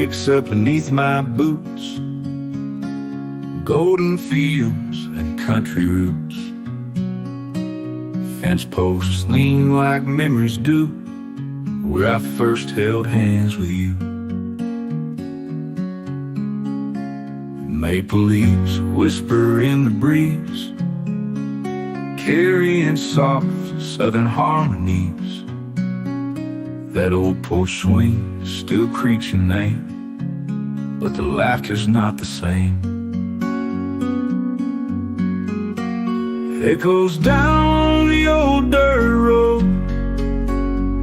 kicks up beneath my boots, golden fields and country roots. Fence posts lean like memories do, where I first held hands with you. Maple leaves whisper in the breeze, carrying soft southern harmonies. That old porch swing still creaks your name, but the laughter's not the same. Echoes down the old dirt road,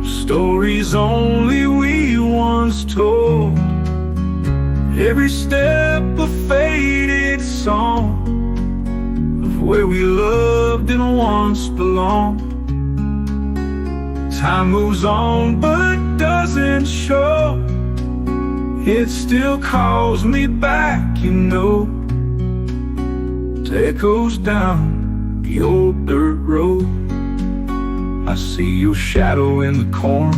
stories only we once told. Every step a faded song of where we loved and once belonged. Time moves on but doesn't show, it still calls me back, you know. It echoes down the old dirt road. I see your shadow in the corn.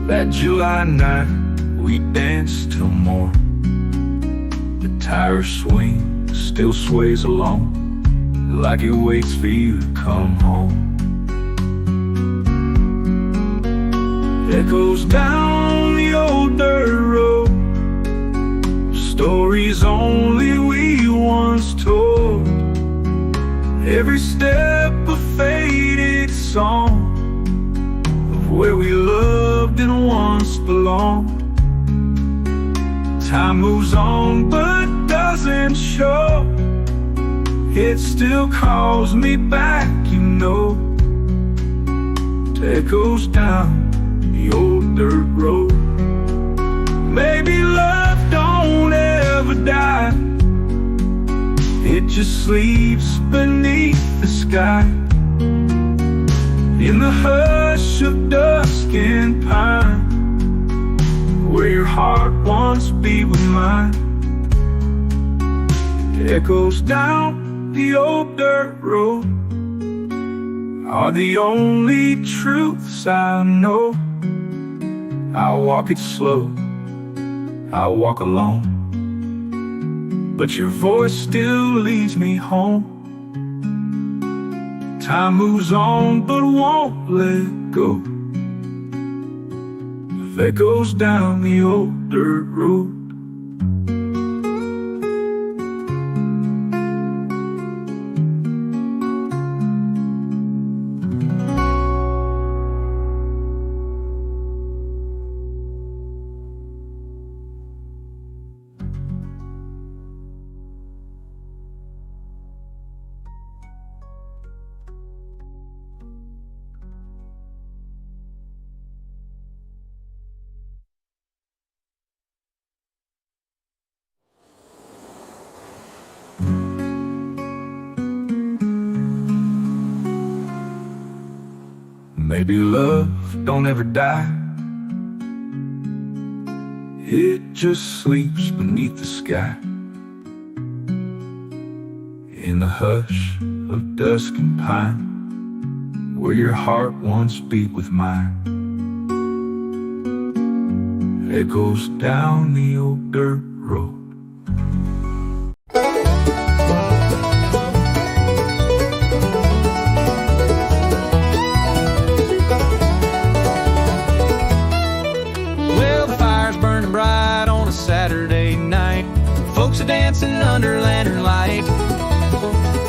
That July night we danced till morn. The tire swing still sways along, like it waits for you to come home. Echoes down the old dirt road, stories only we once told. Every step a faded song of where we loved and once belonged. Time moves on but doesn't show, it still calls me back, you know. It echoes down the old dirt road. Maybe love don't ever die, it just sleeps beneath the sky. In the hush of dusk and pine, where your heart once beat with mine. It echoes down the old dirt road, are the only truths I know. I'll walk it slow, I'll walk alone, but your voice still leads me home. Time moves on but won't let go. That goes down the old dirt road. Maybe love don't ever die, it just sleeps beneath the sky. In the hush of dusk and pine, where your heart once beat with mine. It goes down the old dirt road. Saturday night, folks are dancing under lantern light.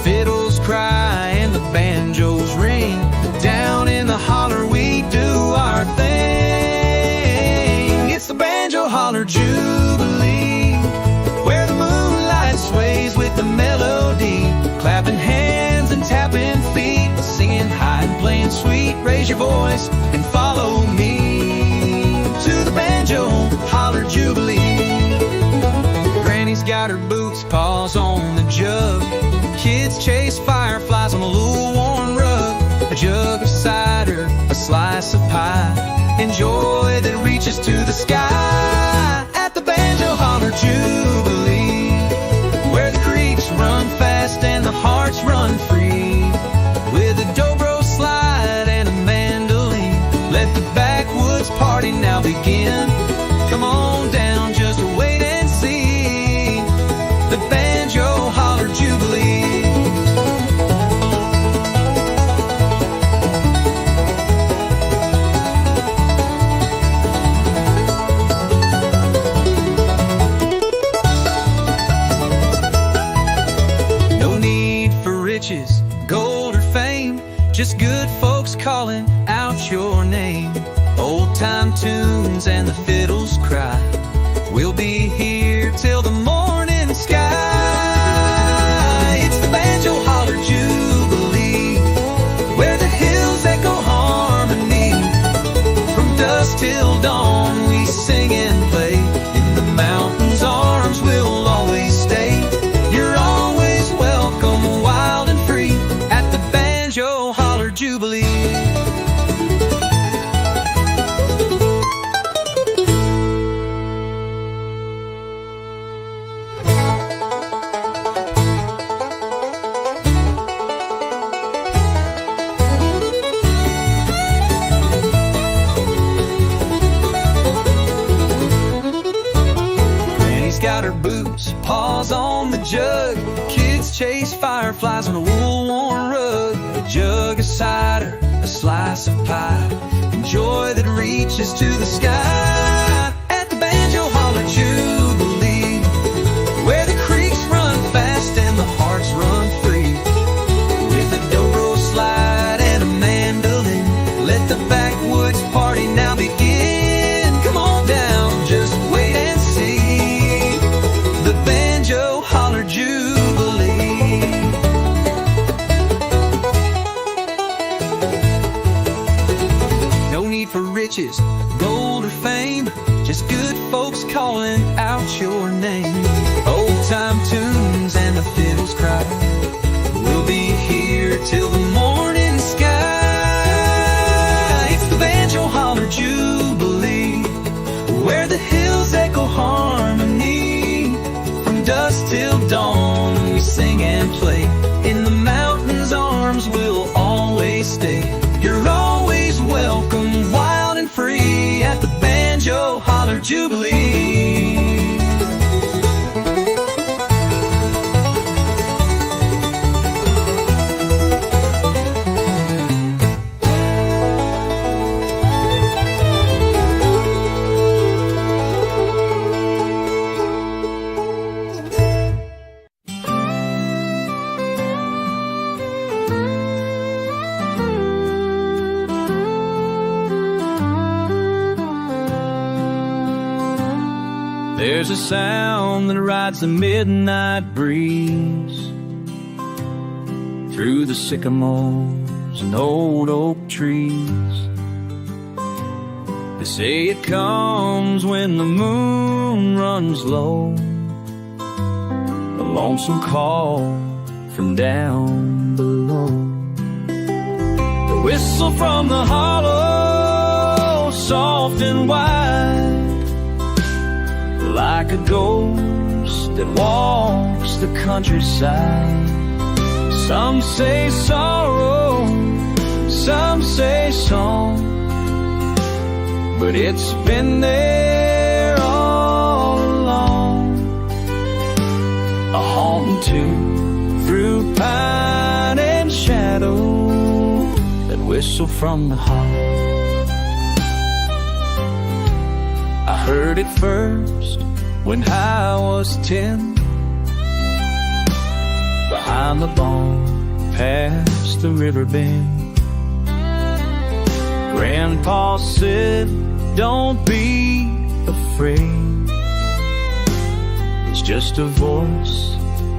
Fiddles cry and the banjos ring. Down in the holler we do our thing. It's the Banjo Holler Jubilee, where the moonlight sways with the melody. Clapping hands and tapping feet, singing high and playing sweet. Raise your voice and follow me to the Banjo Holler Jubilee. Granny's got her boots, paws on the jug. Kids chase fireflies on a little worn rug. A jug of cider, a slice of pie, and joy that reaches to the sky. At the Banjo Holler Jubilee, where the creeks run fast and the hearts run free. With a dobro slide and a mandolin, let the backwoods party now begin. the Banjo Holler Jubilee. No need for riches, gold or fame, just good folks calling out your name. Old-time tunes and the fiddles cry, we'll be here till the morning sky. It's the Banjo Holler Jubilee, where the hills echo harmony. From dusk till dawn we sing and play, in the mountains' arms we'll always stay. You're always welcome, wild and free, at the Banjo Holler Jubilee. Got her boots, paws on the jug. Kids chase fireflies on a wool-worn rug. A jug of cider, a slice of pie, and joy that reaches to the sky. At the Banjo Holler Jubilee, where the creeks run fast and the hearts run free. With a dobro slide and a mandolin, let the backwoods party now begin. Come on down, just wait and see. The Banjo Holler Jubilee. No need for riches, gold or fame, just good folks calling out your name. Old-time tunes and the fiddles cry, we'll be here till the morning sky. It's the Banjo Holler Jubilee, where the hills echo harmony. Dusk till dawn we sing and play, in the mountains' arms we'll always stay. You're always welcome, wild and free, at the Banjo Holler Jubilee. There's a sound that rides the midnight breeze through the sycamores and old oak trees. They say it comes when the moon runs low, a lonesome call from down below. The whistle from the hollow, soft and wide, like a ghost that walks the countryside. Some say sorrow, some say song, but it's been there all along. A haunting tune through pine and shadow, that whistle from the hollow. I heard it first when I was 10, behind the barn, past the river bend. Grandpa said, don't be afraid, it's just a voice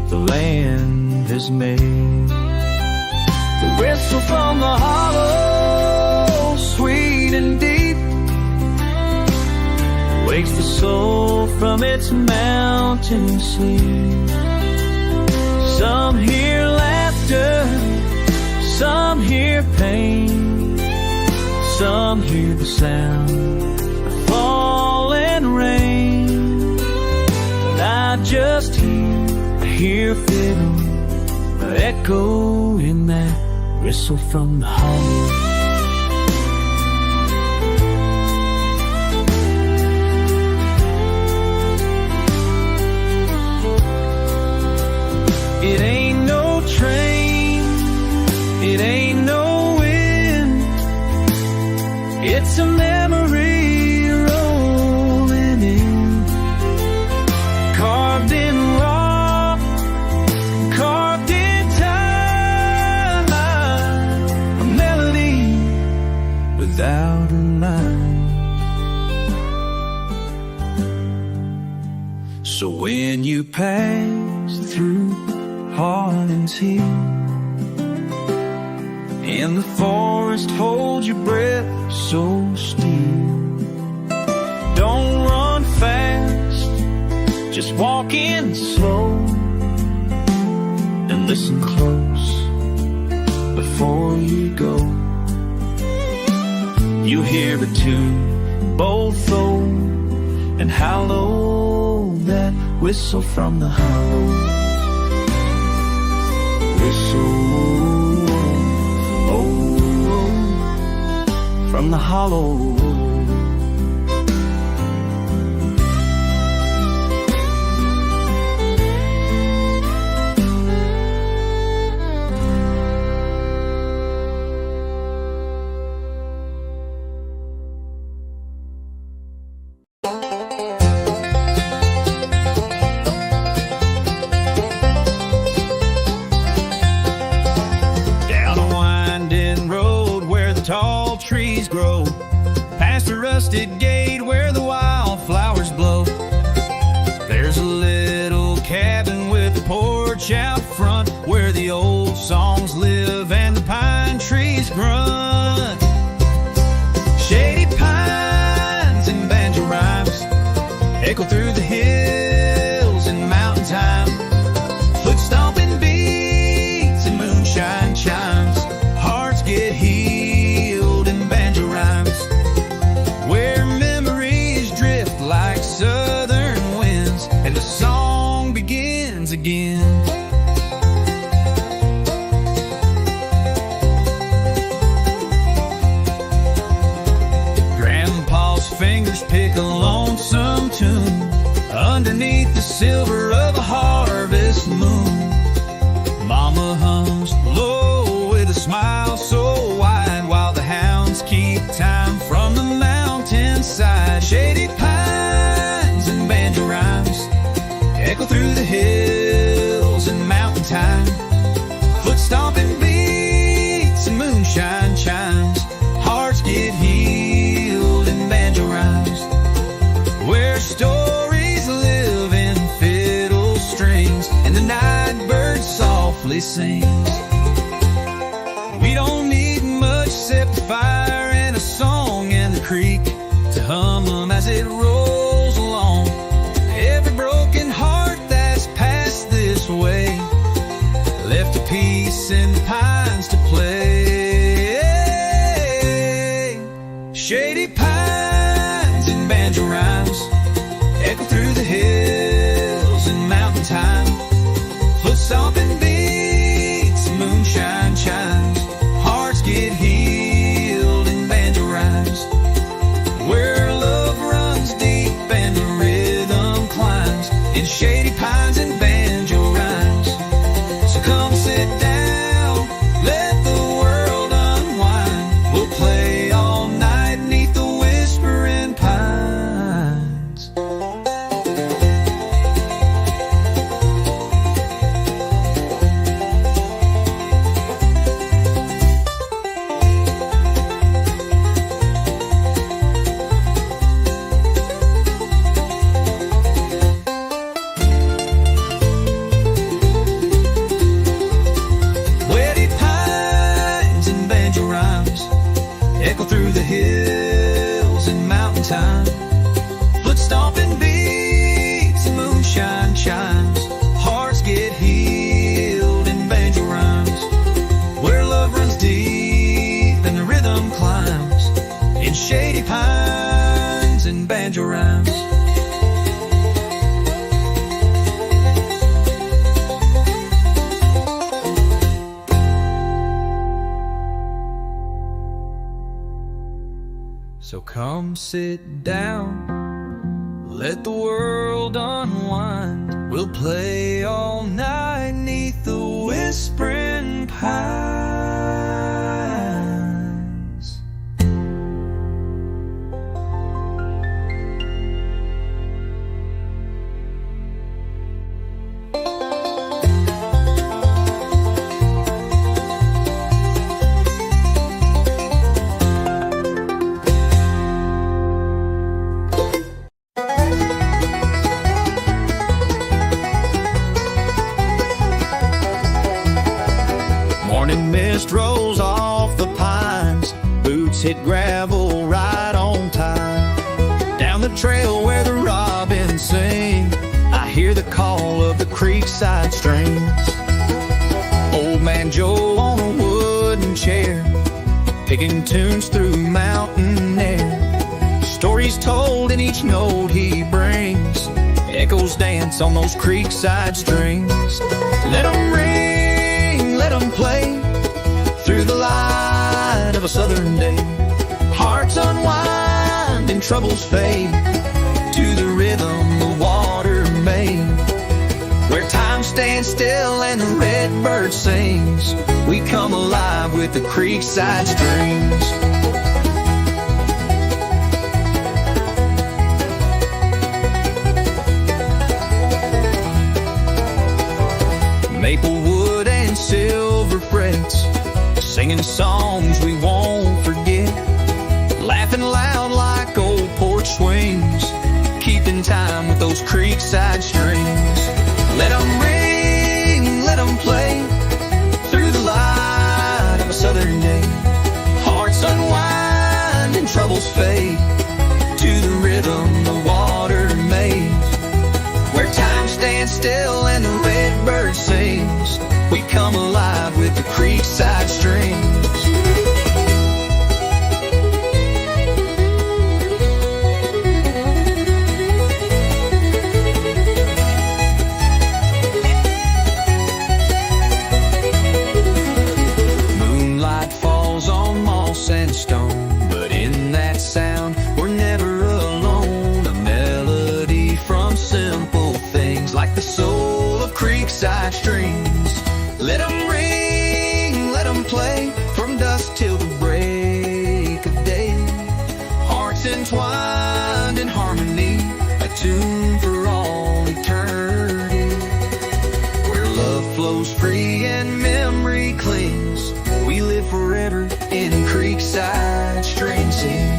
the land has made. The whistle from the hollow, sweet and deep, wakes the soul from its mountain sleep. Some hear laughter, some hear pain, some hear the sound of falling rain. And I just hear a fiddle echo in that whistle from the hollow. a memory rolling in, carved in rock, carved in time, a melody without a line. So when you pass through Harlan's Hill, and the forest holds your breath so still, don't run fast, just walk in slow and listen close before you go. You'll hear a tune both low and hollow, that whistle from the hollow. Whistle, oh, from the hollow. Tall trees grow, past the rusted gate where the wildflowers blow. There's a little cabin with a porch out front where the old songs live and the pine trees grunt. Shady pines and banjo rhymes echo through the hills and mountain time. Foot stomping beats and moonshine chimes. Hearts get healed, where memories drift like southern winds and the song begins again. Grandpa's fingers pick a lonesome tune underneath the silver of a harvest moon. Mama hums low with a smile so wide while the hounds keep time from the mountainside. Shady pines and banjo rhymes echo through the hills and mountain time. Foot stomping beats and moonshine chimes. Hearts get healed in banjo rhymes, where stories live in fiddle strings and the night bird softly sings. We don't need much except a fire and a song and the creek to hum them as it rolls along. Every broken heart that's passed this way left a piece in the pines to play. Shady pines and banjo rhymes echo through the hills and mountain time. Foot stomping beats and moonshine chimes. Hearts get healed in banjo rhymes, where love runs deep and the rhythm climbs in shady pines and banjo rhymes. So come sit down, let the world unwind. We'll play all night 'neath the whispering pines. Wetty pines and banjo rhymes echo through the hills and mountain time. Foot stomping beats and moonshine chimes. Hearts get healed in banjo rhymes, where love runs deep and the rhythm climbs in shady pines and banjo rhymes. So come sit down, let the world unwind. We'll play all night 'neath the whispering pines. Morning mist rolls off the pines, boots hit gravel right on time. Down the trail where the robins sing, I hear the call of the creekside streams. Old man Joe on a wooden chair, picking tunes through mountain air. Stories told in each note he brings, echoes dance on those creekside strings. Let 'em ring, let 'em play, through the light of a southern day. Hearts unwind and troubles fade, to the rhythm the water made. Where time stands still and the redbird sings, we come alive with the creekside strings. Maple wood and silver frets, singing songs we won't forget. Laughing loud like old porch swings, keeping time with those creekside strings. Let 'em ring, let 'em play, through the light of a southern day. Hearts unwind and troubles fade, to the rhythm the water made. Where time stands still and the redbird sings, we come alive with the creekside strings. Moonlight falls on moss and stone, but in that sound we're never alone. A melody from simple things, like the soul of creekside streams. Let 'em ring, let 'em play, from dusk till the break of day. Hearts entwined in harmony, a tune for all eternity. Where love flows free and memory clings, we live forever in creekside string scenes.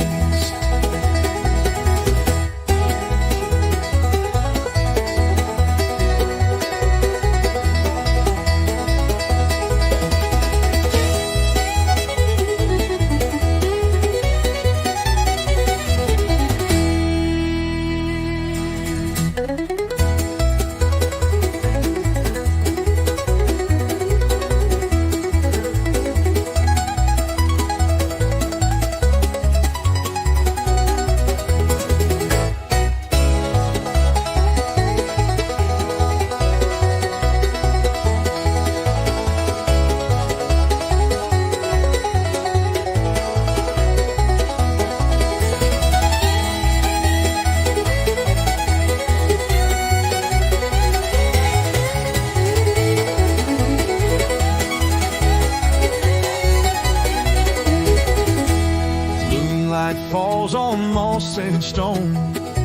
Falls on moss and stone,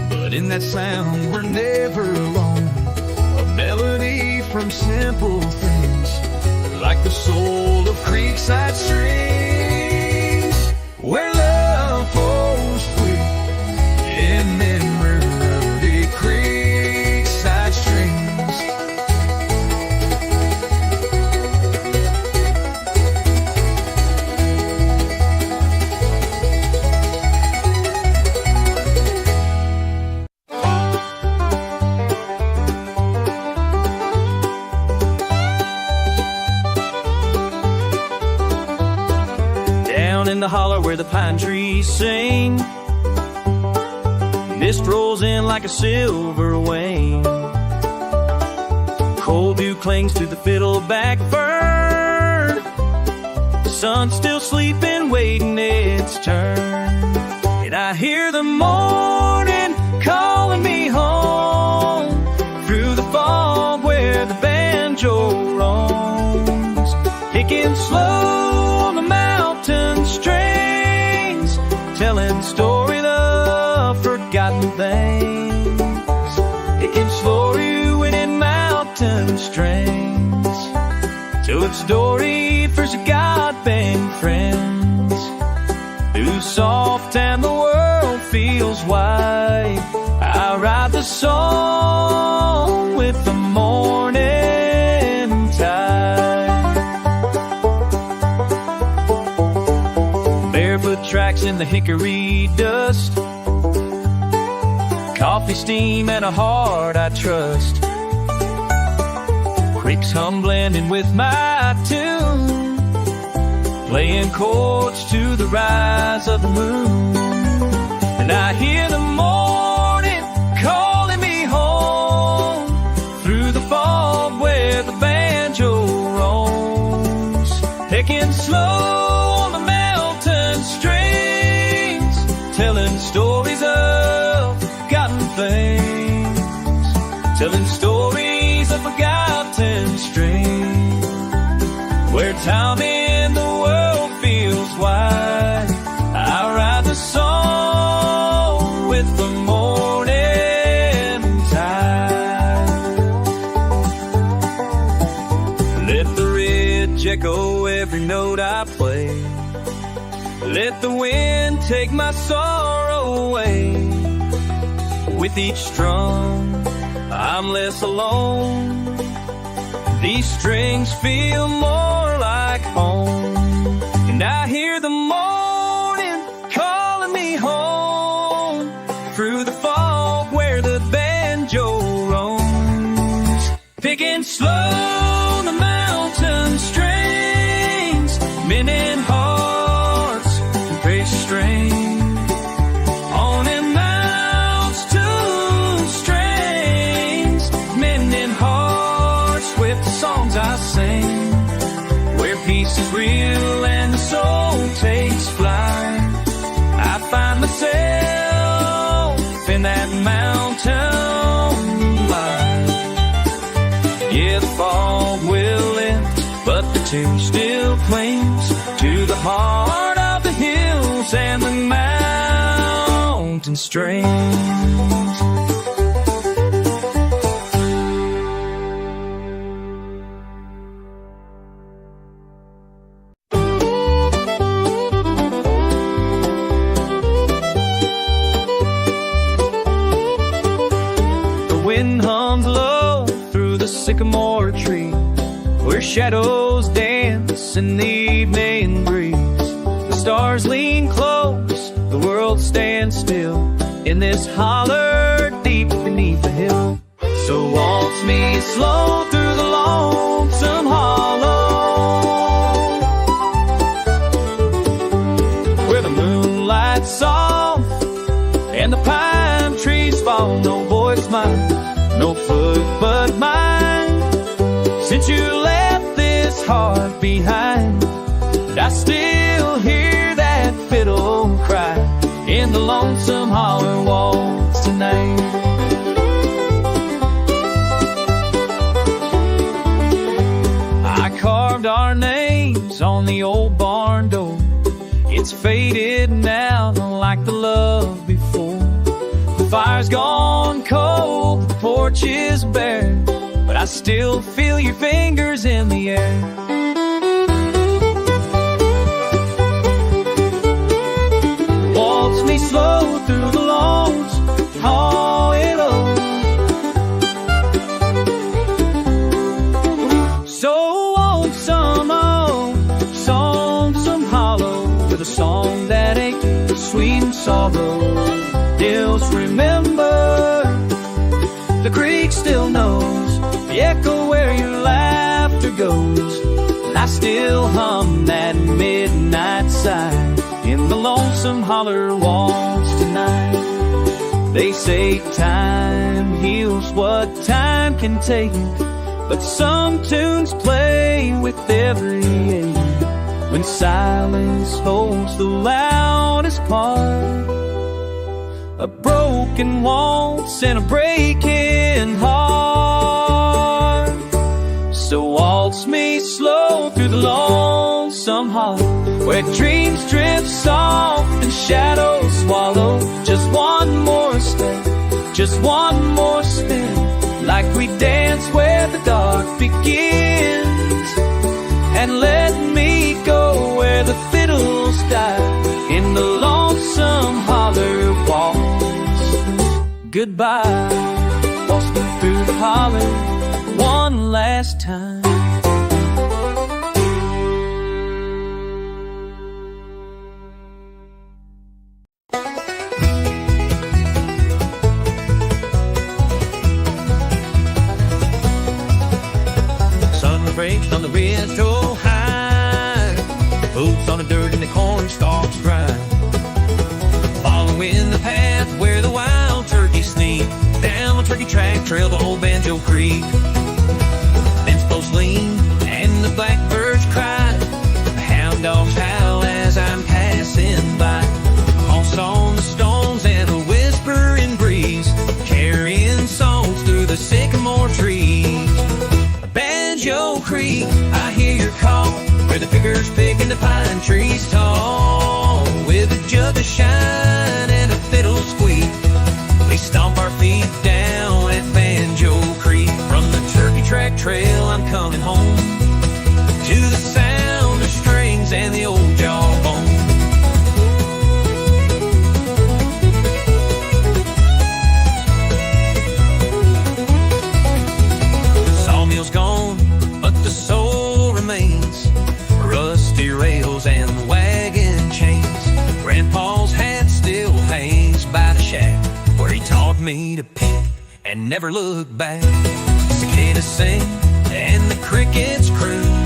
but in that sound we're never alone. A melody from simple things, like the soul of creekside strings. Where love flows free in memory of the creekside strings. In the holler where the pine trees sing, mist rolls in like a silver wing. Cold dew clings to the fiddleback fern. The sun's still sleeping, waiting its turn. And I hear the morning calling me home, through the fog where the banjo roams, picking slow on the mountain strings, telling story of forgotten things. It can slow you in mountain strings, till it's story for some God-bent friends, who's soft and the world feels wide. I ride the song with the morning tide. of hickory dust, coffee steam and a heart I trust. Creeks hum blending with my tune, playing chords to the rise of the moon. And I hear the morning calling me home through the fog where the banjo roams, picking slow on the mountain strings, telling stories of forgotten things, telling stories of forgotten strings, where time in the world feels wide. I ride the song with the morning tide. Let the ridge echo every note I play, let the wind take my sorrow away. With each strum I'm less alone, these strings feel more like home. And I hear the morning calling me home through the fog where the banjo roams, picking slow the mountain strings, mending hearts and precious strings. On and mounts to strings, mending hearts with the songs I sing, where peace is real and the soul takes flight. I find myself in that mountain light. Yeah, the fog will lift, but the tune still clings to the heart of the hills and the mountain strings. Wind hums low through the sycamore tree, where shadows dance in the evening breeze. The stars lean close, the world stands still in this holler deep beneath the hill. So waltz me slow through the lonesome hollow, where the moonlight's soft and the pine trees fall. No voice mine, no foot but mine, since you left this heart behind. But I still hear that fiddle cry in the lonesome holler waltz tonight. I carved our names on the old barn door. It's faded now, like the love before. The fire's gone cold, the porch is bare, but I still feel your fingers in the air. Waltz me slow through the lawns, oh, hello. So lonesome, oh, lonesome hollow, with a song that ain't sweet and sorrow. Hills remember, the creek still knows the echo where your laughter goes. And I still hum that midnight sigh in the lonesome holler waltz tonight. They say time heals what time can take, but some tunes play with every age. When silence holds the loudest part, a broken waltz and a breaking heart. So waltz me slow through the lonesome hollow, where dreams drift soft and shadows swallow. Just one more step, just one more spin, like we dance where the dark begins. And let me go where the fiddles die in the lonesome holler waltz. Goodbye, waltz me through the holler one last time. brakes on the ridge toe high. Boots on the dirt and the corn stalks grind. Following the path where the wild turkeys sneak down the turkey track trail to old Banjo Creek. Fence posts lean and the blackbirds cry. The hound dogs howl as I'm passing by. Moss on the stones and a whispering breeze, carrying songs through the sycamore trees. Banjo Creek, I hear your call, where the pickers picking the pine trees tall. With a jug of shine and a fiddle squeak, we stomp our feet down at Banjo Creek. From the turkey track trail I'm coming home, to the sound of strings and the old jawbone. Sawmill's gone, but the soul remains. Rusty rails and wagon chains. Grandpa's hat still hangs by the shack where he taught me to pick and never look back. Cicadas sing and the crickets croon.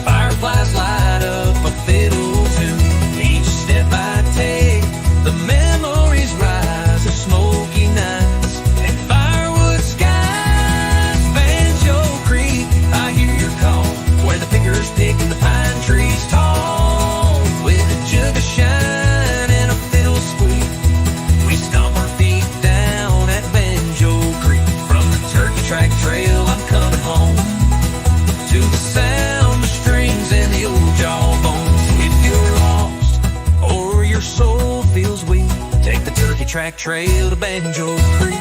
Fireflies light up a fiddle tune. Each step I take, the memories rise of smoky nights and firewood skies. Banjo Creek, I hear your call, where the pickers picking the pine trees tall. With a jug of shine and a fiddle squeak, we stomp our feet down at Banjo Creek. From the turkey track trail I'm coming home, to the sound of strings and the old jawbone. If you're lost or your soul feels weak, take the turkey track trail to Banjo Creek.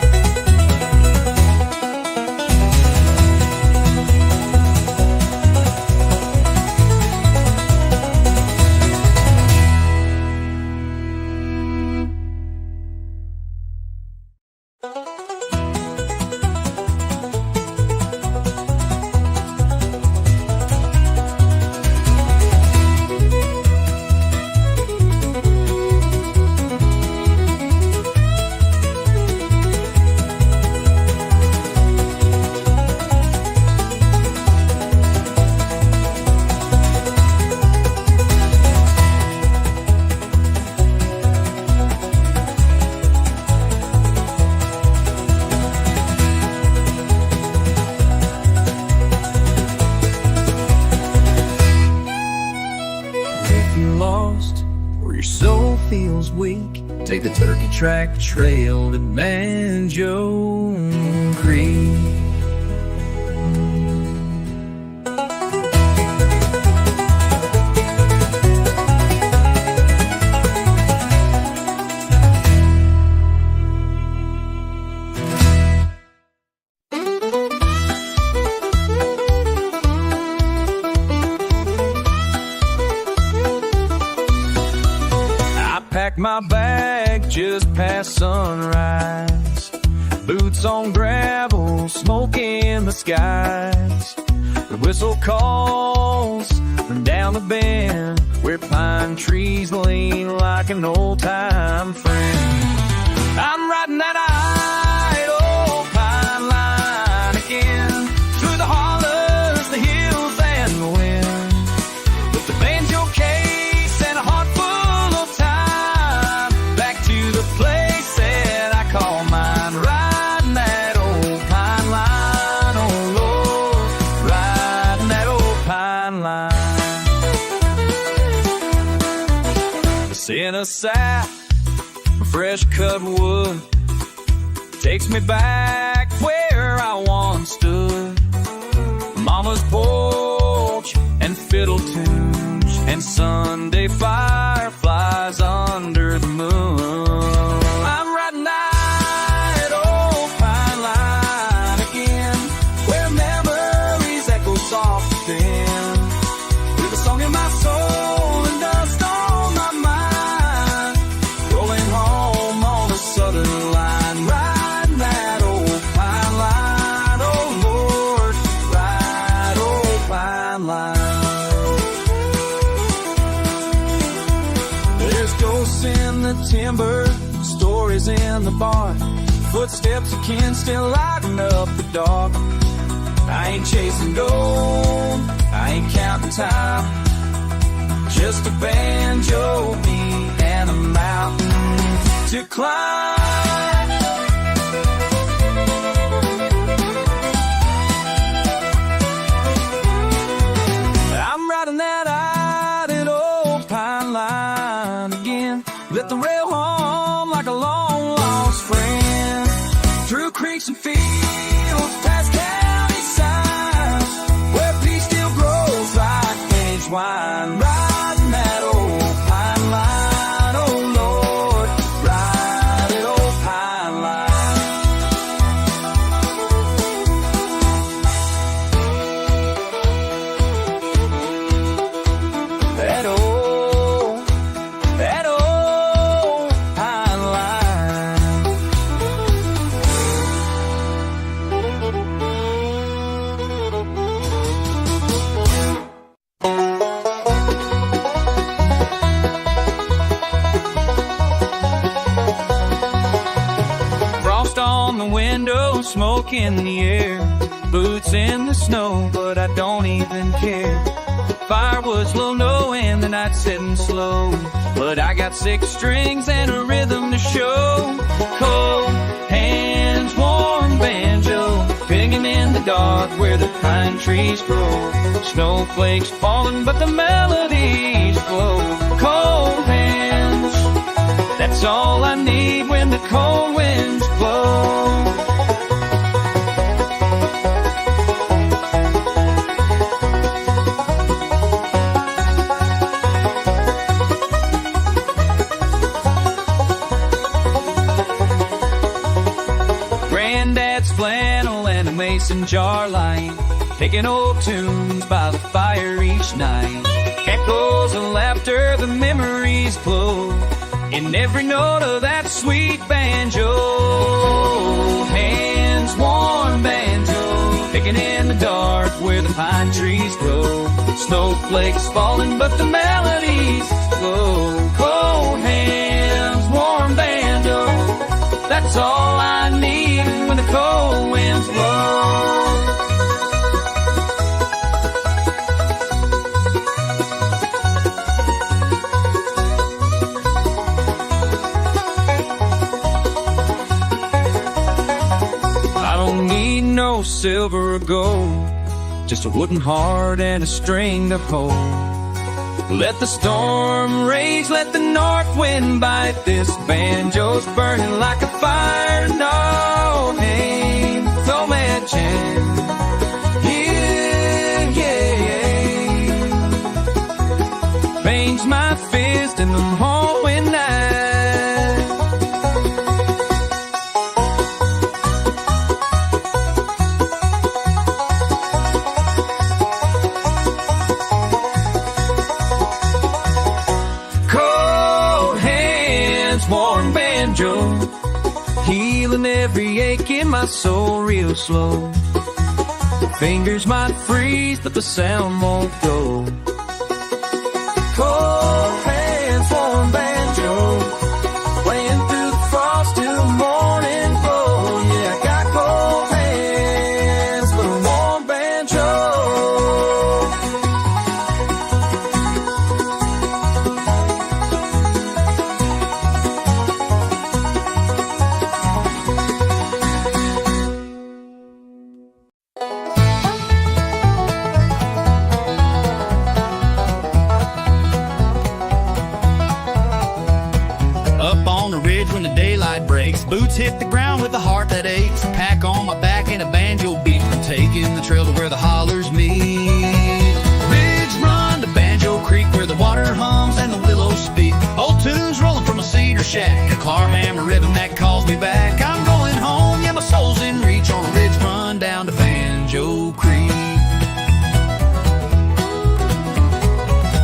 Lost or your soul feels weak, take the turkey track trail to Banjo Creek. Packed my bag just past sunrise. Boots on gravel, smoke in the skies. The whistle calls from down the bend, where pine trees lean like an old-time friend. I'm riding that idle pine line again, through the hollers, the hills, and the wind. With the banjo case and a heart full of time, back to the place that I call mine. Riding that old pine line, oh Lord, riding that old pine line. The scent of sap, fresh cut wood, takes me back where I once stood. Mama's porch and fiddle tunes and Sunday fireflies under the moon. I'm riding that old pine line again, where memories echo soft and thin, with a song in my soul and dust on my mind, rolling home on the southern line. Riding that old pine line, oh Lord, ride old pine line. There's ghosts in the timber, stories in the barn, footsteps of kin still lighting up the dark. I ain't chasing gold, time. Just a banjo, me, and a mountain to climb. I'm riding that idle old pine line again. Let the rail hum like a long lost friend. Through creeks and fields, past county signs, where peace still grows like aged wine. Riding that old pine line, oh Lord, ride that old pine line. That old pine line. Frost on the window, smoke in the air, boots in the snow, but I don't even care. Firewood's low, no, and the night's setting slow, but I got 6 strings and a rhythm to show. Cold hands, warm banjo, picking in the dark where the pine trees grow. Snowflakes falling, but the melodies flow. Cold hands, that's all I need when the cold winds blow. Granddad's flannel and a mason jar light, picking old tunes by the fire each night. Echoes of laughter, the memories glow in every note of that sweet banjo. Hands, warm banjo, picking in the dark where the pine trees grow. Snowflakes falling, but the melodies flow. Cold hands, warm banjo, that's all I need when the cold winds blow. I don't need no silver or gold, just a wooden heart and a string to hold. Let the storm rage, let the north wind bite. This banjo's burning like a fire. No pain, no man chance. Yeah, yeah. Bangs my fist in the hallway night. Warm banjo, healing every ache in my soul real slow. Fingers might freeze, but the sound won't go. Cold hands, warm banjo, playing through the frost till the morning glow. Yeah, I got cold hands, but a warm banjo. Boots hit the ground with a heart that aches. A pack on my back and a banjo beat. I'm taking the trail to where the hollers meet. Ridge run to Banjo Creek where the water hums and the willows speak. Old tunes rolling from a cedar shack. A claw hammer rhythm that calls me back. I'm going home, yeah, my soul's in reach on a ridge run down to Banjo Creek.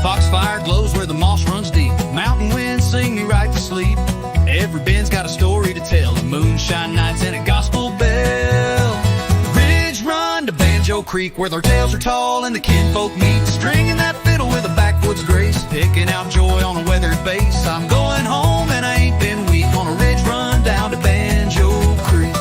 Foxfire glows where the moss runs deep. Mountain winds sing me right to sleep. Every bend's got a story to tell, moonshine nights and a gospel bell. Ridge run to Banjo Creek where their tales are tall and the kinfolk meet. Stringing that fiddle with a backwoods grace, picking out joy on a weathered base. I'm going home and I ain't been weak on a ridge run down to Banjo Creek.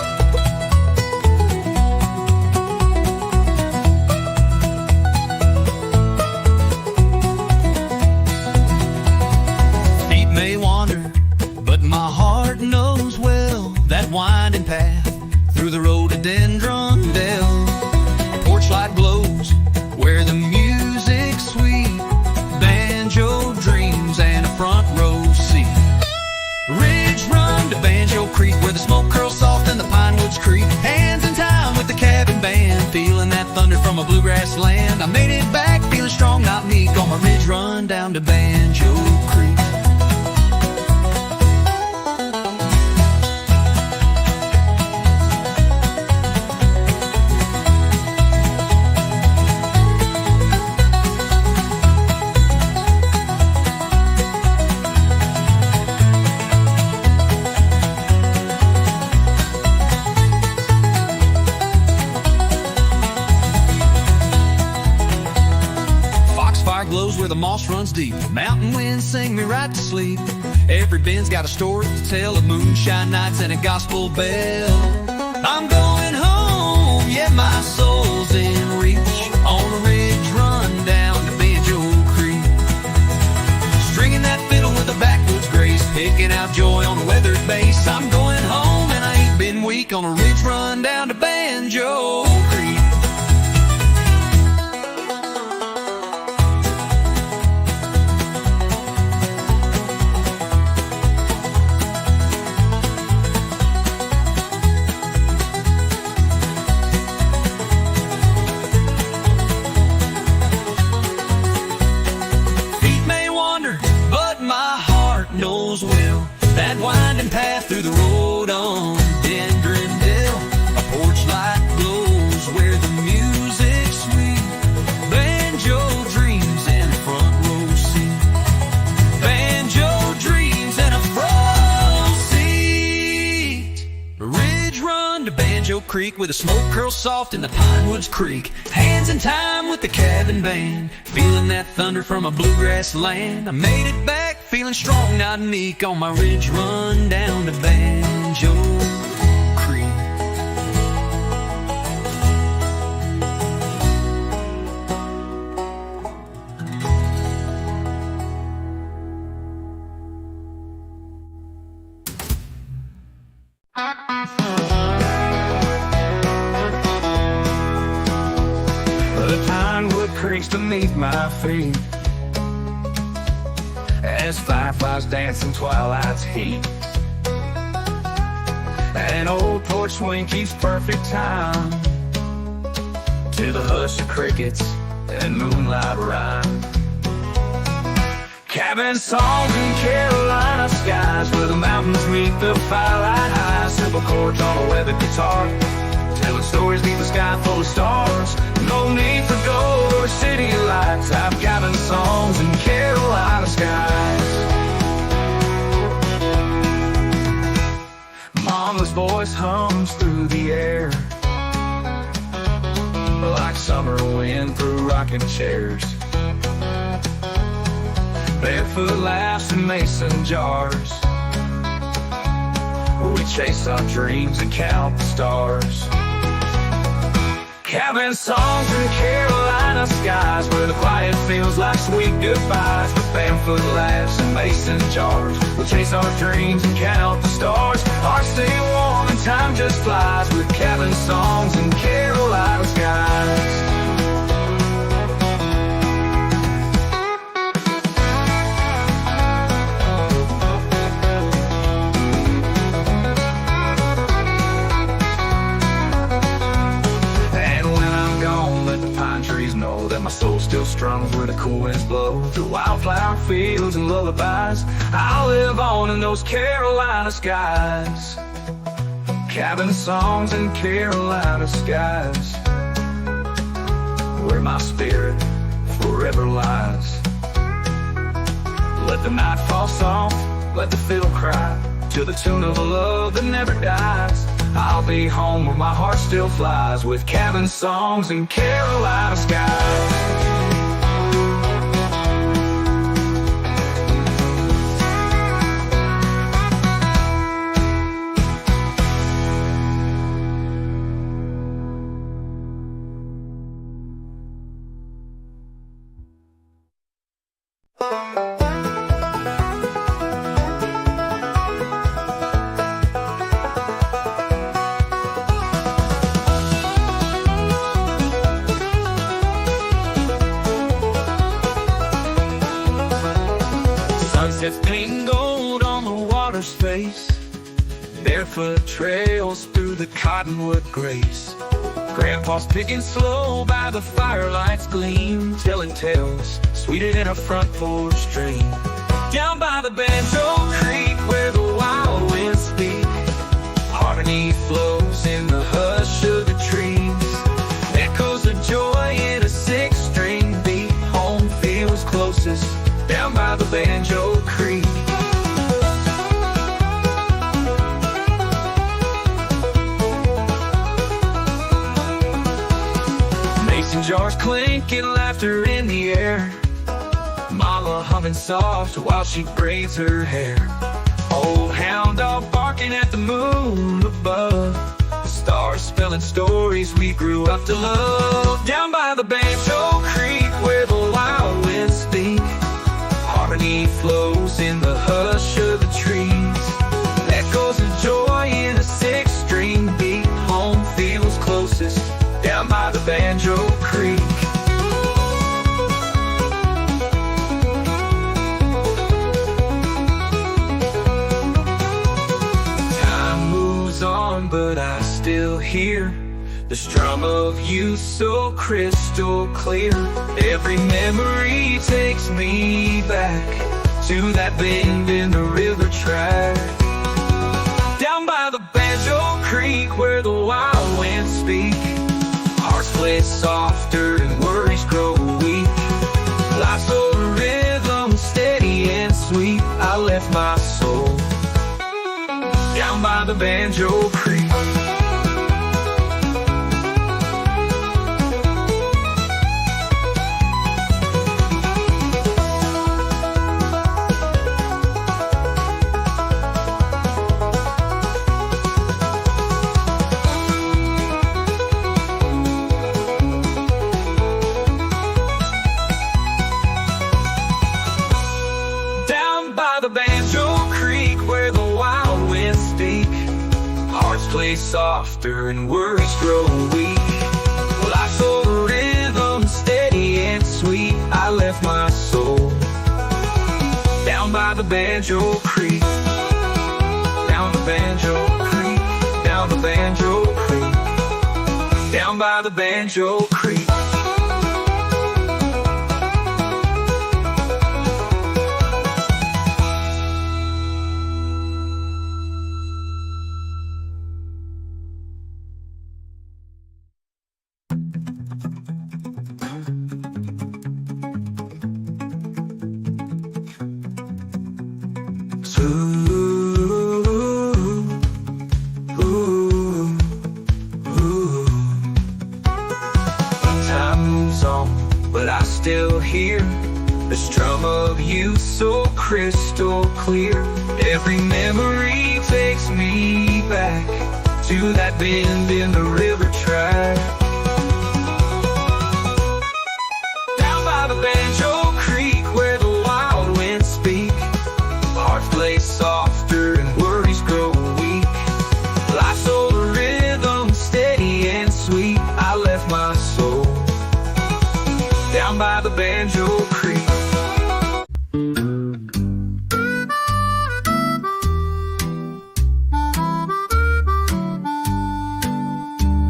bluegrass land. I made it back feeling strong, not meek, on my ridge run down to Banjo Creek. Glows where the moss runs deep. Mountain winds sing me right to sleep. Every bend's got a story to tell of moonshine nights and a gospel bell. I'm going home, yeah, my soul's in reach, on a ridge run down to Banjo Creek. Stringing that fiddle with a backwoods grace, picking out joy on a weathered bass. I'm going home and I ain't been weak, on a ridge run down to Banjo Creek. Knows well that winding path through the road on Dendrindale. A porch light glows where the music's sweet. Banjo dreams in a front row seat. Banjo dreams in a front row seat. Ridge run to Banjo Creek where the smoke curls soft in the pine woods creek. Hands in time with the cabin band, feeling that thunder from a bluegrass land. I made it back feeling strong, not meek, on my ridge run down to Banjo Creek. The pinewood creaks beneath my feet as fireflies dance in twilight's heat. An old porch swing keeps perfect time to the hush of crickets and moonlight rhyme. Cabin songs in Carolina skies where the mountains meet the firelight high. Simple chords on a weathered guitar, telling stories beneath the sky full of stars. No need for gold or city lights. I've cabin songs in Carolina skies. Mama's voice hums through the air like summer wind through rocking chairs. Barefoot laughs in mason jars. We chase our dreams and count the stars. Cabin songs in Carolina skies where the quiet feels like sweet goodbyes. With barefoot laughs and mason jars, we'll chase our dreams and count the stars. Hearts stay warm and time just flies with cabin songs in Carolina skies. Know that my soul's still strung where the cool winds blow through wildflower fields and lullabies. I'll live on in those Carolina skies. Cabin songs in Carolina skies where my spirit forever lies. Let the night fall soft, let the fiddle cry to the tune of a love that never dies. I'll be home where my heart still flies with cabin songs in Carolina skies. Sunsets painting gold on the water's face, barefoot trails through the cottonwood grace. Grandpa's picking slow by the firelight's gleam, telling tales sweeter than a front porch dream. Down by the Banjor Creek where the wild winds speak, harmony flows in the hush of the trees. Echoes of joy in a six-string beat, home feels closest down by the Banjor Creek. Mason jars clinking, laughter in the air, Mama humming soft while she braids her hair. Old hound dog barking at the moon above, the stars spelling stories we grew up to love. Down by the Banjor Creek where the wild winds speak, harmony flows in the hush of the trees. Echoes of joy in a six-string beat, home feels closest down by the Banjor Creek. But I still hear the strum of you so crystal clear. Every memory takes me back to that bend in the river track. Down by the Banjor Creek where the wild winds speak, hearts play softer and worries grow weak. Life's a rhythm steady and sweet. I left my soul down by the Banjor Creek. Down by the Banjor Creek where the wild winds speak, hearts play softer and worries grow weak. Life's a rhythm steady and sweet. I left my soul down by the Banjor Creek. Down the Banjor Creek, down the Banjor Creek, down by the Banjor Creek. Time moves on, but I still hear the strum of you so crystal clear. Every memory takes me back to that bend in the river track. Down by the Banjor Creek where the wild winds speak, hearts play softer and worries grow weak. Life's a rhythm steady and sweet. I left my soul down by the Banjor Creek.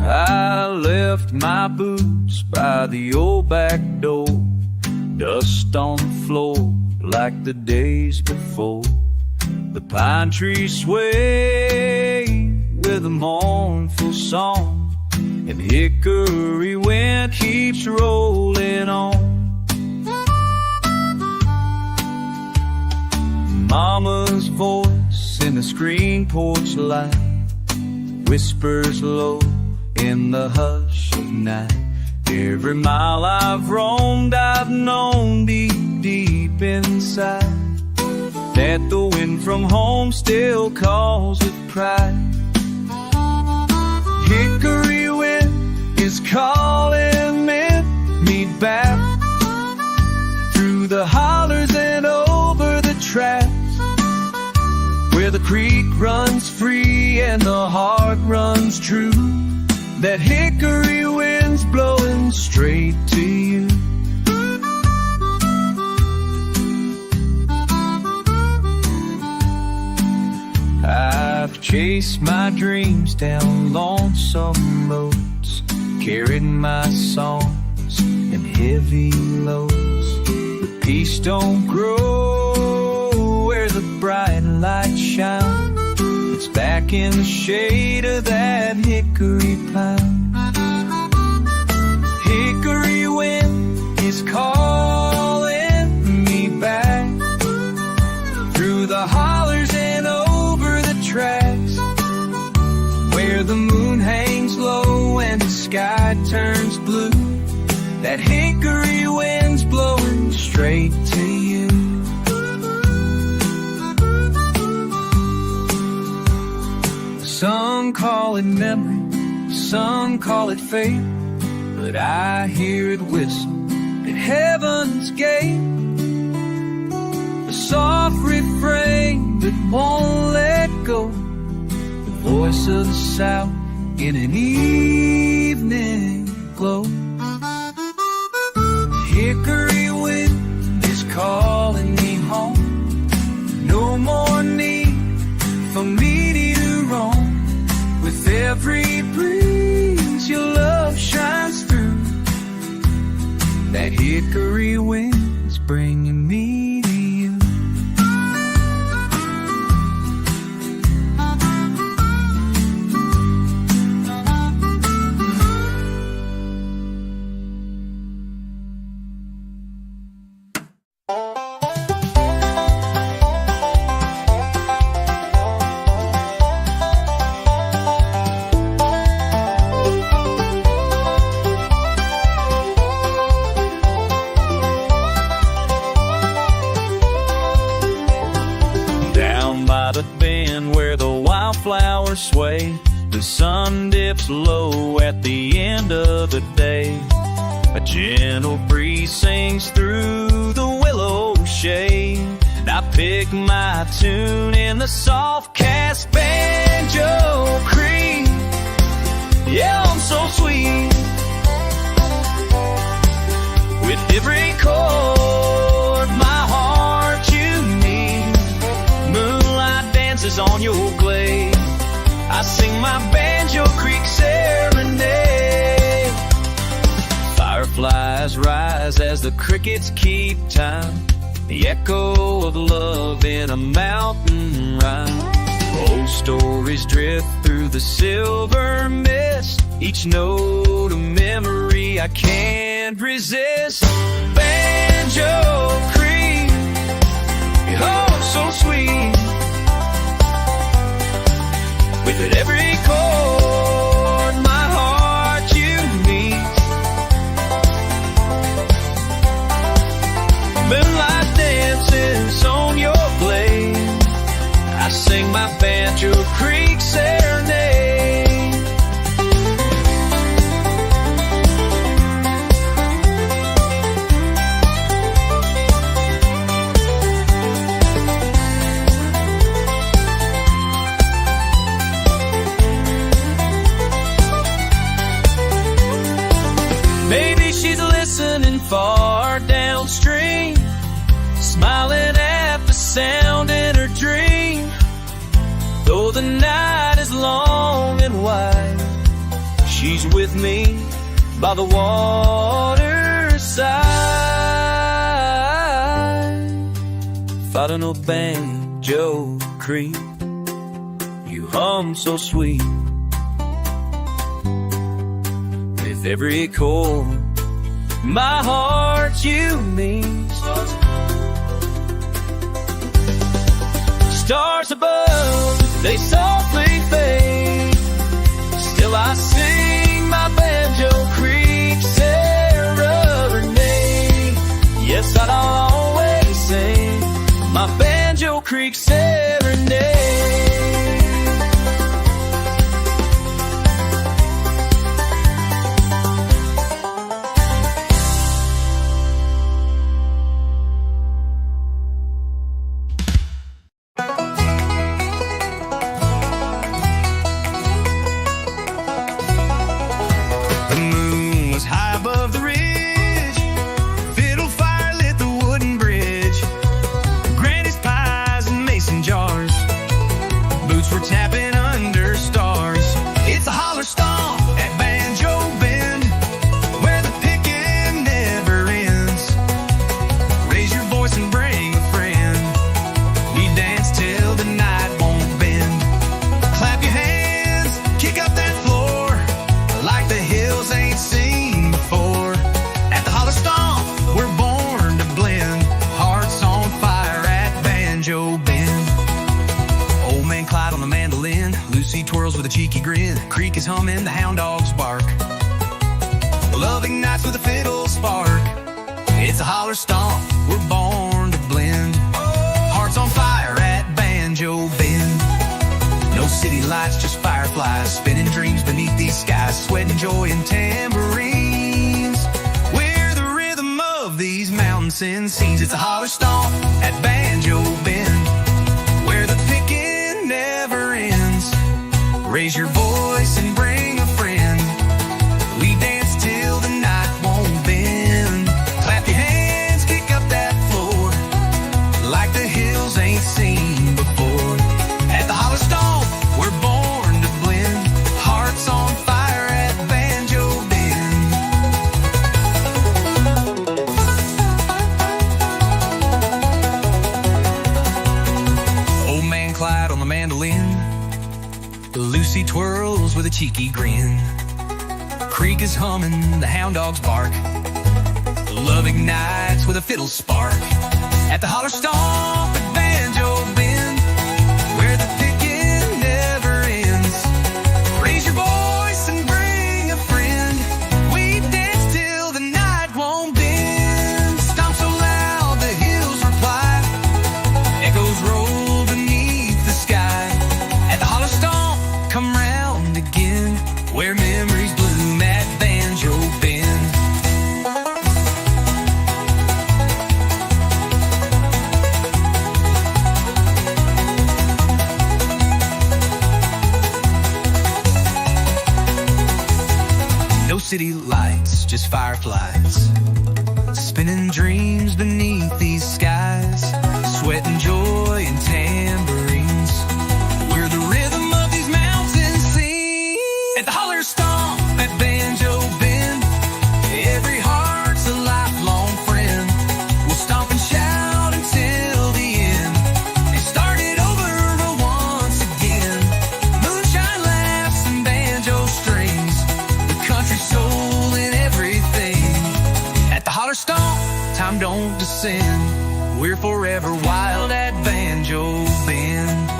I left my boots by the old back door, dust on the floor like the days before. The pine trees sway with a mournful song, and hickory wind keeps rolling on. Mama's voice in the screen porch light whispers low in the hush of night. Every mile I've roamed, I've known deep, deep inside that the wind from home still calls with pride. Hickory wind is calling me back through the hollers and over the tracks, where the creek runs free and the heart runs true. That hickory wind's blowing straight to you. I've chased my dreams down lonesome roads, carried my songs and heavy loads. The peace don't grow where the bright light shines. It's back in the shade of that hickory pine. Hickory wind is calling me back through the hollers and over the tracks, where the moon hangs low and the sky turns blue. That hickory wind's blowing straight to you. Some call it memory, some call it fate, but I hear it whistle at heaven's gate. A soft refrain that won't let go, the voice of the South in an evening glow. Hickory wind is calling me home. No more need for me to roam. With every breeze your love shines through. That hickory wind's bringing me to you. Flowers sway, the sun dips low at the end of the day. A gentle breeze sings through the willow shade, and I pick my tune in the soft cast banjo creek. Yeah, I'm so sweet with every chord my heart you need. Moonlight dances on your glade, I sing my Banjo Creek serenade. Fireflies rise as the crickets keep time, the echo of love in a mountain rhyme. Old stories drift through the silver mist, each note a memory I can't resist. Banjo Creek, oh so sweet, with every chord my heart you meet. Moonlight dances on your blade, I sing my Banjo Creek serenade. Maybe she's listening far downstream, smiling at the sound in her dream. Though the night is long and wide, she's with me by the waterside. Fighting a Banjo Creek, you hum so sweet. With every chord my heart you mean. Stars above, they softly fade, still I sing my Banjo Creek serenade. Yes, I'll always sing my Banjo Creek serenade. Jar with a cheeky grin. Creek is humming, the hound dogs bark. Loving nights with a fiddle spark. It's a holler stomp, we're born to blend. Hearts on fire at Banjo Bend. No city lights, just fireflies, spinning dreams beneath these skies. Sweat and joy and tambourines. We're the rhythm of these mountains and seas. It's a holler stomp at Banjo Bend, where the picking never ends. Raise your voice and bring a friend. We dance till the night won't bend. Clap your hands, kick up that floor, like the hills ain't seen before. At the holler stomp, we're born to blend. Hearts on fire at Banjo Bend. Old man Clyde on the mandolin. Lucy twirls with a cheeky grin. Creek is humming, the hound dogs bark. Love ignites with a fiddle spark. At the holler stomp at Banjo Bend, where the picking never ends. Raise your voice and bring a friend. We dance till the night won't bend. Stomp so loud the hills reply. Echoes roll beneath the sky. At the holler stomp, come round again, where memories bloom at Banjo Bend. No city lights, just fireflies, spinning dreams beneath these skies. Sweat and joy and tambourines. We're the rhythm of these mountains sing. At the holler stomp at Banjo Bend, every heart's a lifelong friend. We'll stomp and shout until the end, and start it over once again. Moonshine laughs and banjo strings, the country soul in everything. At the holler stomp, time don't descend. We're forever wild at Banjo Bend.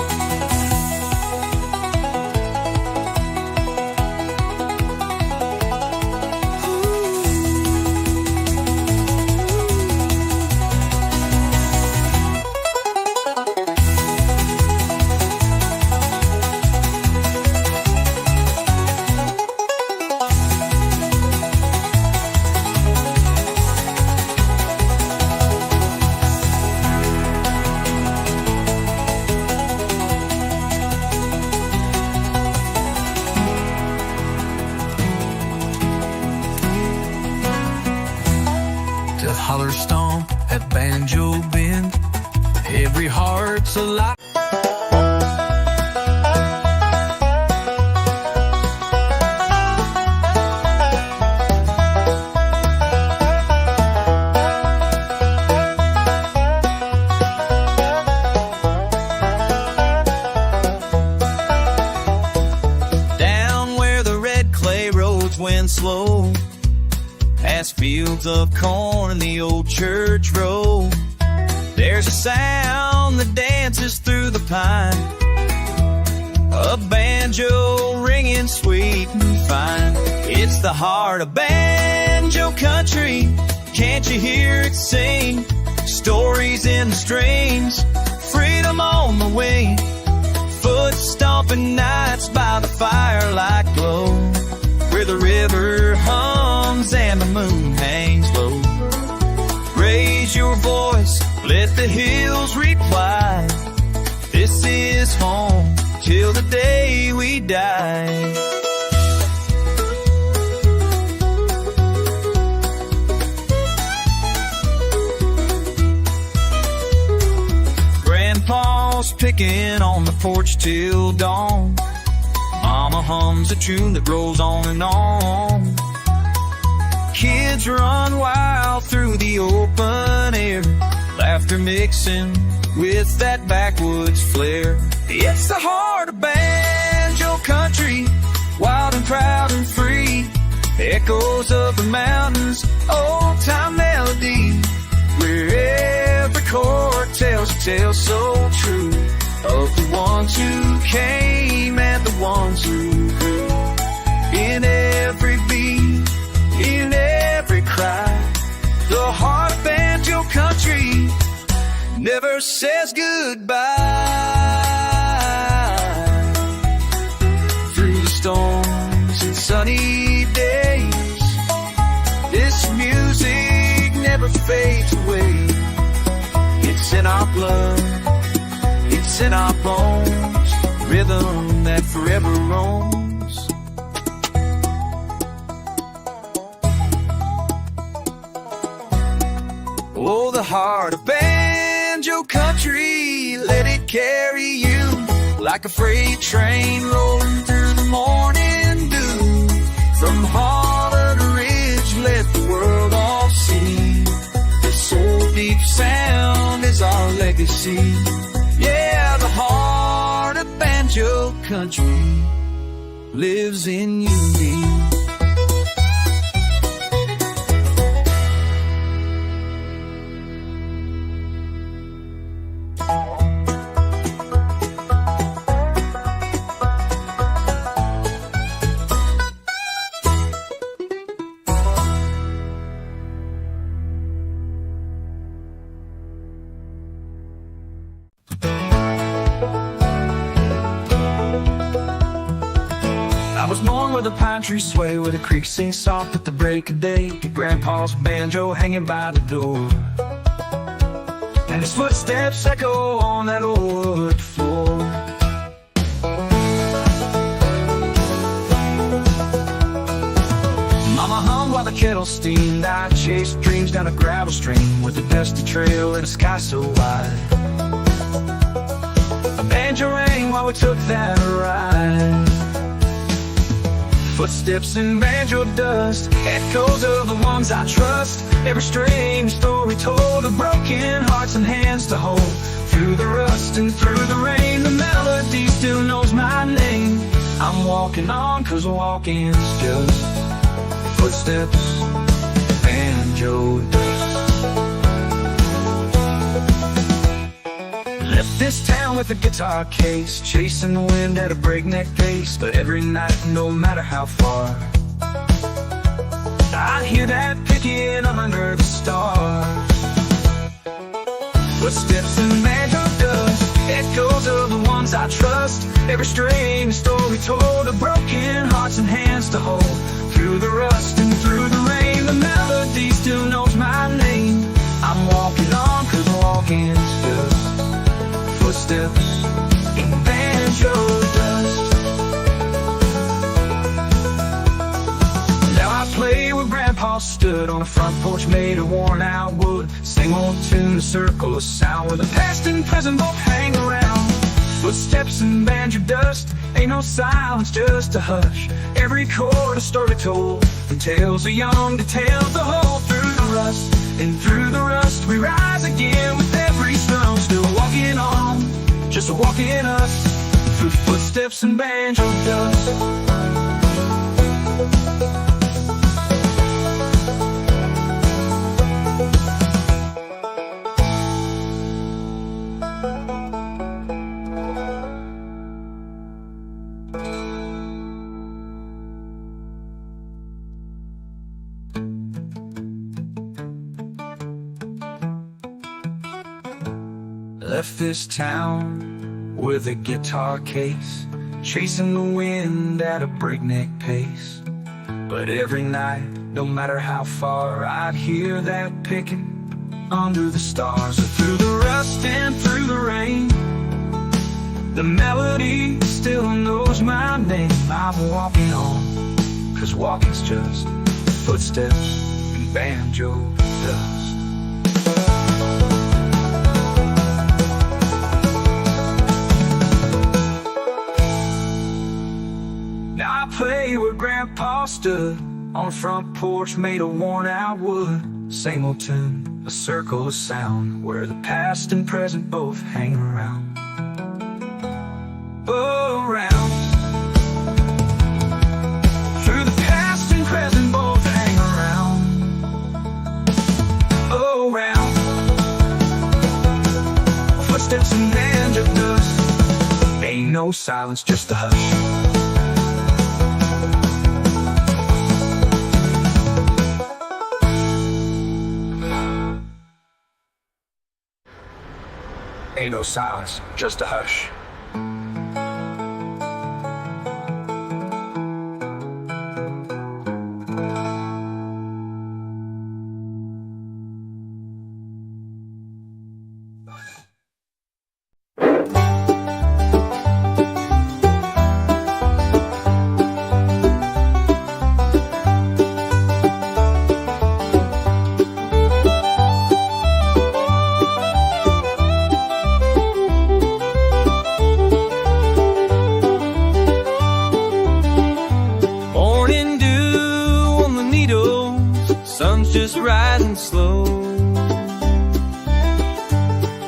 To holler stomp at Banjo Bend, every heart's alive. Down where the red clay roads went slow, past fields of corn and the old church road, there's a sound that dances through the pine, a banjo ringing sweet and fine. It's the heart of banjo country, can't you hear it sing? Stories in the strings, freedom on the way. Foot stomping nights by the firelight glow, where the river hums and the moon hangs low. Raise your voice, let the hills reply. This is home till the day we die. Grandpa's picking on the porch till dawn. Mama hums a tune that rolls on and on. Kids run wild through the open air, laughter mixing with that backwoods flair. It's the heart of banjo country, wild and proud and free. Echoes of the mountains, old time melody, where every chord tells a tale so true of the ones who came and the ones who never says goodbye. Through the storms and sunny days, this music never fades away. It's in our blood, it's in our bones, rhythm that forever roams. Oh, the heart of banjo country, let it carry you like a freight train rolling through the morning dew. From hollow to ridge, let the world all see this soul deep sound is our legacy. Yeah, the heart of banjo country lives in you and me. I was born where the pine trees sway, where the creek sings soft at the break of day. Grandpa's banjo hanging by the door, and his footsteps echo on that old wood floor. Mama hummed while the kettle steamed. I chased dreams down a gravel stream with a dusty trail and a sky so wide. A banjo rang while we took that ride. Footsteps in banjo dust, echoes of the ones I trust. Every strange story told of broken hearts and hands to hold. Through the rust and through the rain, the melody still knows my name. I'm walking on, 'cause walking's just footsteps, banjo dust. Left this town with a guitar case, chasing the wind at a breakneck pace. But every night, no matter how far, I hear that picking under the stars. Footsteps in banjo dust, echoes of the ones I trust. Every strange story told of broken hearts and hands to hold. Through the rust and through the rain, the melody still knows my name. I'm walking on, 'cause walking's just footsteps in banjo dust. Now I play where Grandpa stood on a front porch made of worn out wood. Same old tune, a circle of sound where the past and present both hang around. Footsteps in banjo dust, ain't no silence, just a hush. Every chord a story told, from tales of young to tales to hold. Through the rust and through the rust, we rise again with every stone. Still walking on, just walking us through footsteps and banjo dust. Left this town with a guitar case, chasing the wind at a breakneck pace. But every night, no matter how far, I'd hear that picking under the stars. Through the rust and through the rain, the melody still knows my name. I'm walking on, 'cause walking's just footsteps and banjo dust. Now I play where Grandpa stood on a front porch made of worn out wood. Same old tune, a circle of sound where the past and present both hang around. Oh, around. Through the past and present both hang around. Oh, around. Footsteps in banjo dust, ain't no silence, just a hush. Ain't no silence, just a hush. Just rising slow.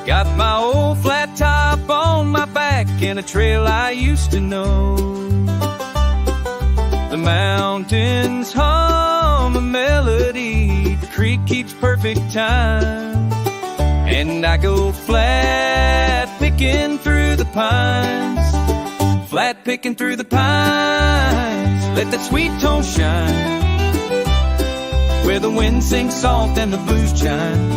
Got my old flat top on my back and a trail I used to know. The mountains hum a melody, the creek keeps perfect time, and I go flat picking through the pines. Flat picking through the pines, let that sweet tone shine, where the wind sings soft and the blues chime.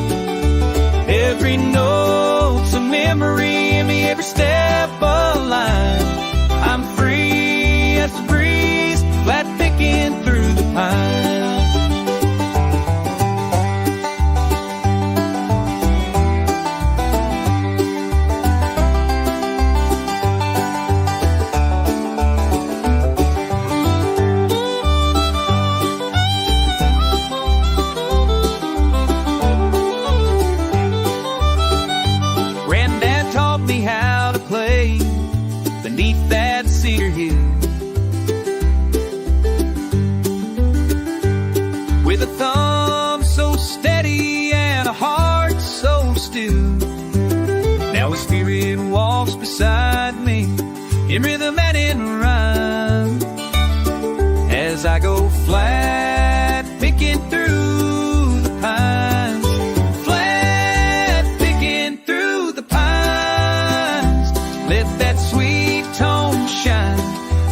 Every note's a memory in me, every step a line. I'm free as the breeze, flat picking through the pines. Beneath that cedar hill, with a thumb so steady and a heart so still. Now a spirit walks beside me in rhythm and in rhyme, as I go flat picking through the pines. Flat picking through the pines, let that sweet tone shine,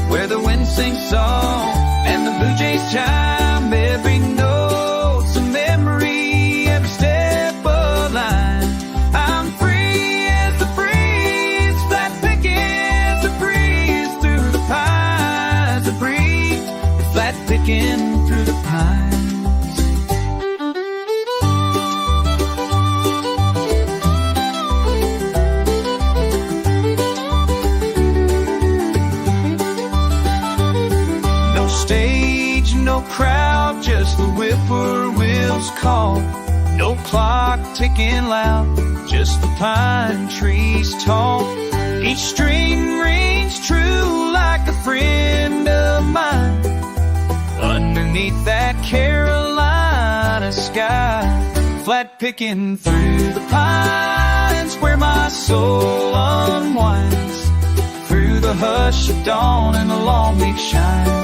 where the wind sings song and the blue jays chime. Every note's a memory, every step a line. I'm free as the breeze, flat picking the breeze through the pines. The breeze, flat picking through the pines. Stage, no crowd, just the whippoorwill's call. No clock ticking loud, just the pine trees tall. Each string rings true like a friend of mine, underneath that Carolina sky. Flat picking through the pines, where my soul unwinds, through the hush of dawn and the long week shine.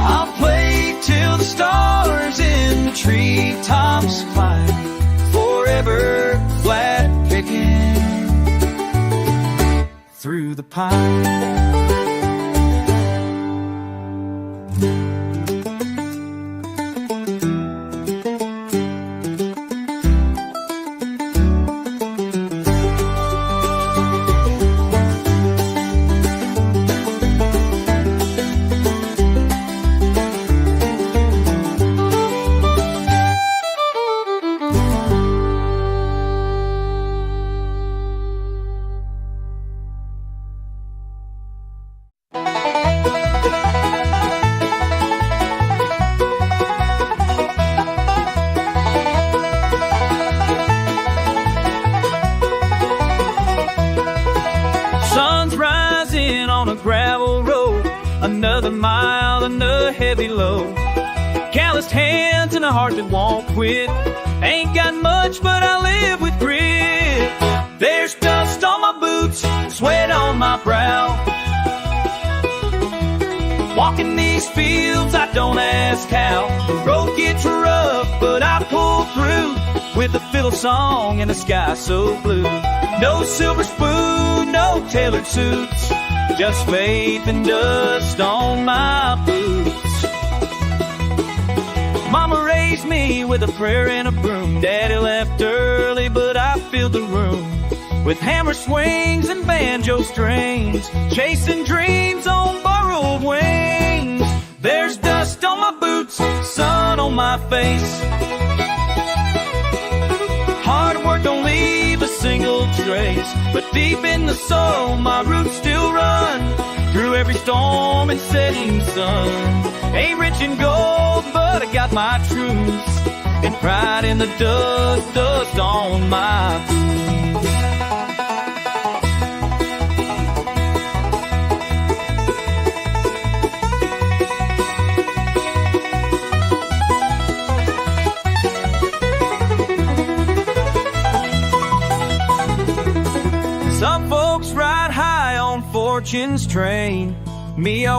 I'll play till the stars in the treetops climb, forever flat picking through the pine. Gravel road, another mile and a heavy load. Calloused hands and a heart that won't quit. Ain't got much, but I live with grit. There's dust on my boots, sweat on my brow. Walking these fields, I don't ask how. The road gets rough, but I pull through, with a fiddle song and a sky so blue. No silver spoon, no tailored suits, just faith and dust on my boots. Mama raised me with a prayer and a broom. Daddy left early, but I filled the room with hammer swings and banjo strings, chasing dreams on borrowed wings. There's dust on my boots, sun on my face. Hard work don't leave a single trace, but deep in the soul my roots still run through every storm and setting sun. Ain't rich in gold, but I got my truths, and pride in the dust, dust on my boots. Some folks ride high on fortune's train. Me,